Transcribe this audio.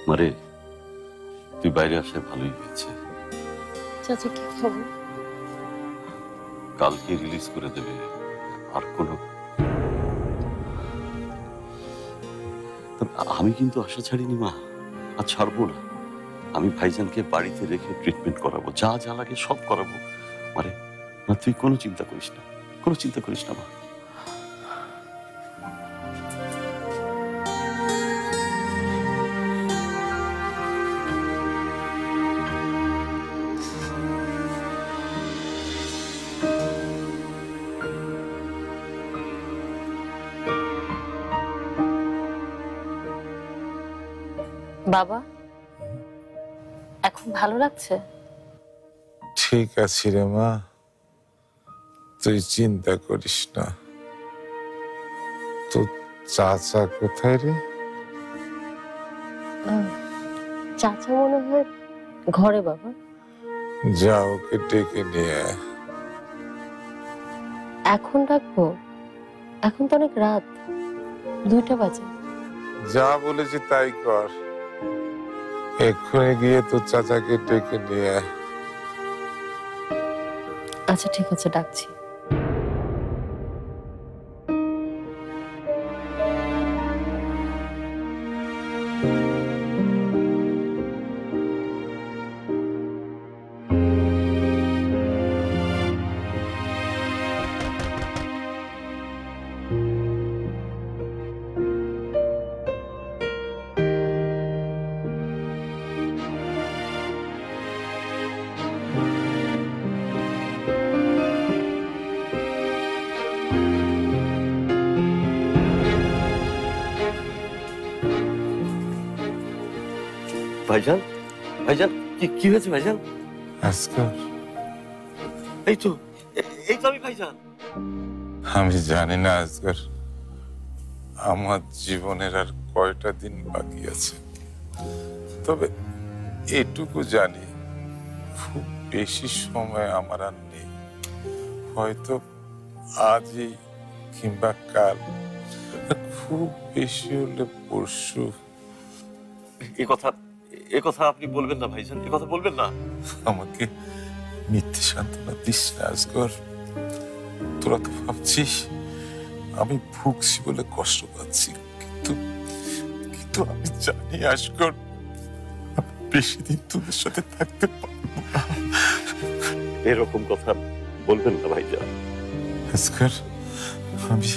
মারে, তুই বাইরে আসে ভালোই হয়েছে। চাচা কি খবর? কালকে রিলিজ করে দেবে। আর কোনো আমি কিন্তু আশা ছাড়িনি মা, আর ছাড়বো না। আমি ভাইজানকে বাড়িতে রেখে ট্রিটমেন্ট করাবো, যা যা লাগে সব করাবো। মারে না, তুই কোনো চিন্তা করিস না, কোনো চিন্তা করিস না মা। বাবা, এখন ভালো লাগছে? ঠিক আছে রে মা, তুই চিন্তা করিস না। তো চাচা কোথায় রে? চাচা মনে হয় ঘরে। বাবা, যা ওকে ডেকে নিয়ে আয়। এখন ডাকবো? এখন তো অনেক রাত, 2টা বাজে। যা বলেছি তাই কর, এক্ষুনি গিয়ে তো চাচাকে ডেকে নিয়ে আয়। আচ্ছা ঠিক আছে, ডাকছি। ভাইজান, ভাইজান, কি হয়েছে ভাইজান? আজকাল এই তো, এই তো আমি ভাইজান। আমি জানি না আজকাল আমার জীবনের আর কয়টা দিন বাকি আছে, তবে এটুকু জানি খুব বেশি সময় আমার আর নেই। হয়তো আজই কিংবা কাল, খুব বেশি হলে পরশু। এ কথা আপনি বলবেন না ভাইজান, এ কথা বলবেন না। আমাকে মিথ্যে সান্ত্বনা দিস না আজগর। তোরা তো ভাবছিস আমি ভুগছি বলে কষ্ট পাচ্ছি, কিন্তু কিন্তু আমি জানি আজগর বেশি দিন তোদের সাথে থাকতে পারবো না। এরকম কথা বলবেন না ভাইজান। আজগর আমি